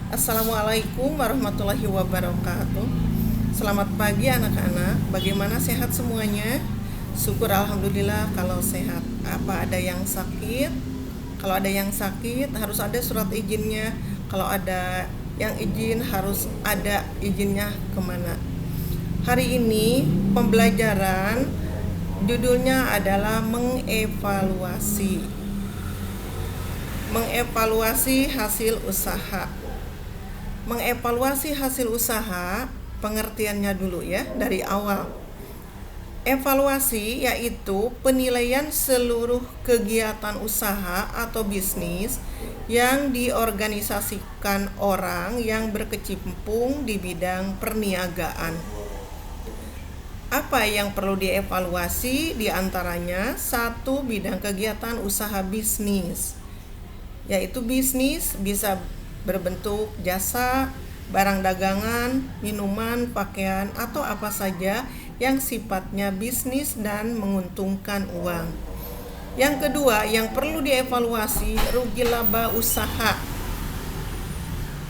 Assalamualaikum warahmatullahi wabarakatuh. Selamat pagi anak-anak. Bagaimana, sehat semuanya? Syukur alhamdulillah kalau sehat. Apa ada yang sakit? Kalau ada yang sakit harus ada surat izinnya. Kalau ada yang izin harus ada izinnya kemana. Hari ini pembelajaran judulnya adalah mengevaluasi. Mengevaluasi hasil usaha. Mengevaluasi hasil usaha, pengertiannya dulu ya dari awal. Evaluasi yaitu penilaian seluruh kegiatan usaha atau bisnis yang diorganisasikan orang yang berkecimpung di bidang perniagaan. Apa yang perlu dievaluasi? Di antaranya, satu, bidang kegiatan usaha bisnis, yaitu bisnis bisa berbentuk jasa, barang dagangan, minuman, pakaian, atau apa saja yang sifatnya bisnis dan menguntungkan uang. Yang kedua, yang perlu dievaluasi, rugi laba usaha.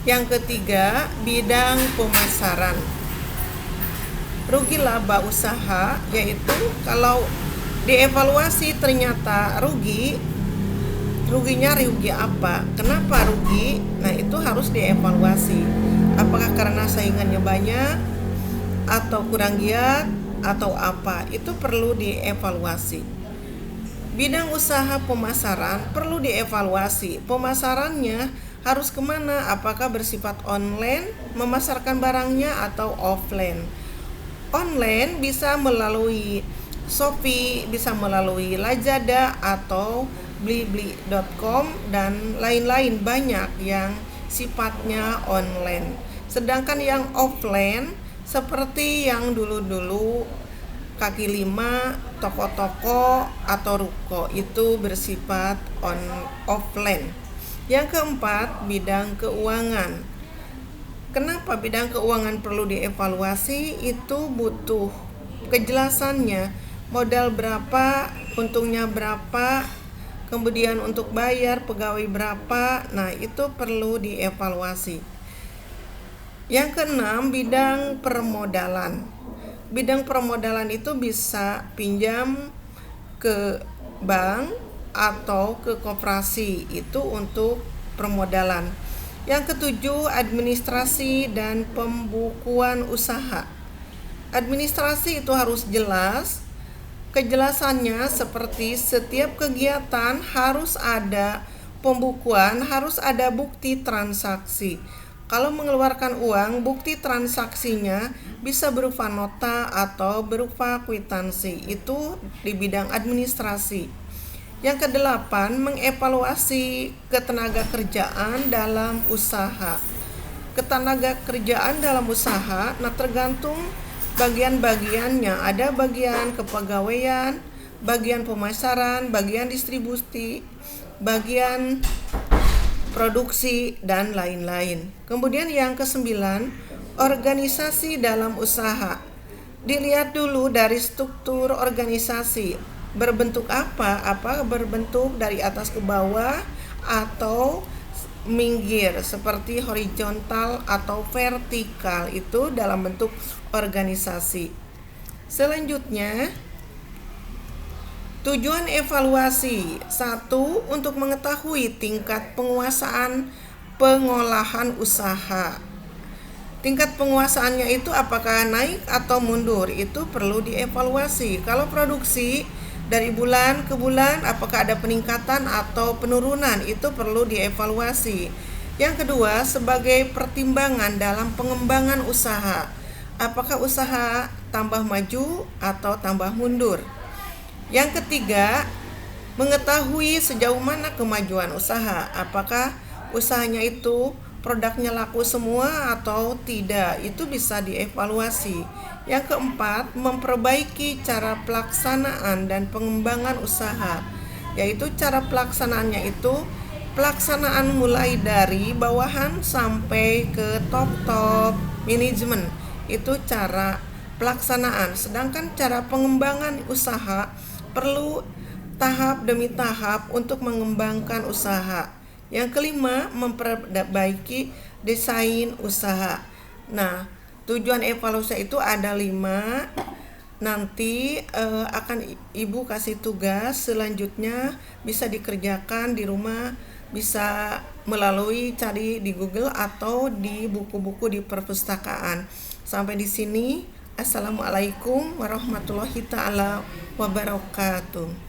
Yang ketiga, bidang pemasaran. Rugi laba usaha yaitu kalau dievaluasi ternyata ruginya rugi apa? Kenapa rugi? Nah, itu harus dievaluasi. Apakah karena saingannya banyak atau kurang giat atau apa? Itu perlu dievaluasi. Bidang usaha pemasaran perlu dievaluasi. Pemasarannya harus kemana? Apakah bersifat online, memasarkan barangnya, atau offline? Online bisa melalui Shopee, bisa melalui Lazada atau blibli.com dan lain-lain, banyak yang sifatnya online. Sedangkan yang offline seperti yang dulu-dulu kaki lima, toko-toko atau ruko itu bersifat offline. Yang keempat, bidang keuangan. Kenapa bidang keuangan perlu dievaluasi? Itu butuh kejelasannya. Modal berapa, untungnya berapa, kemudian untuk bayar pegawai berapa. Nah, itu perlu dievaluasi. Yang keenam, bidang permodalan. Bidang permodalan itu bisa pinjam ke bank atau ke koperasi, itu untuk permodalan. Yang ketujuh, administrasi dan pembukuan usaha. Administrasi itu harus jelas. Kejelasannya seperti setiap kegiatan harus ada pembukuan, harus ada bukti transaksi. Kalau mengeluarkan uang, bukti transaksinya bisa berupa nota atau berupa kwitansi. Itu di bidang administrasi. Yang kedelapan, mengevaluasi ketenaga kerjaan dalam usaha. Ketenaga kerjaan dalam usaha, nah tergantung bagian-bagiannya. Ada bagian kepegawaian, bagian pemasaran, bagian distribusi, bagian produksi, dan lain-lain. Kemudian yang kesembilan, organisasi dalam usaha. Dilihat dulu dari struktur organisasi. Berbentuk apa? Apa berbentuk dari atas ke bawah atau minggir, seperti horizontal atau vertikal, itu dalam bentuk organisasi. Selanjutnya, tujuan evaluasi. Satu, untuk mengetahui tingkat penguasaan pengolahan usaha. Tingkat penguasaannya itu apakah naik atau mundur, itu perlu dievaluasi. Kalau produksi dari bulan ke bulan apakah ada peningkatan atau penurunan, itu perlu dievaluasi. Yang kedua, sebagai pertimbangan dalam pengembangan usaha. Apakah usaha tambah maju atau tambah mundur? Yang ketiga, mengetahui sejauh mana kemajuan usaha. Apakah usahanya itu produknya laku semua atau tidak, itu bisa dievaluasi. Yang keempat, memperbaiki cara pelaksanaan dan pengembangan usaha, yaitu cara pelaksanaannya itu pelaksanaan mulai dari bawahan sampai ke top manajemen, itu cara pelaksanaan. Sedangkan cara pengembangan usaha perlu tahap demi tahap untuk mengembangkan usaha. Yang kelima, memperbaiki desain usaha. Nah, tujuan evaluasi itu ada 5. Nanti akan Ibu kasih tugas selanjutnya, bisa dikerjakan di rumah, bisa melalui cari di Google atau di buku-buku di perpustakaan. Sampai di sini. Assalamualaikum warahmatullahi taala wabarakatuh.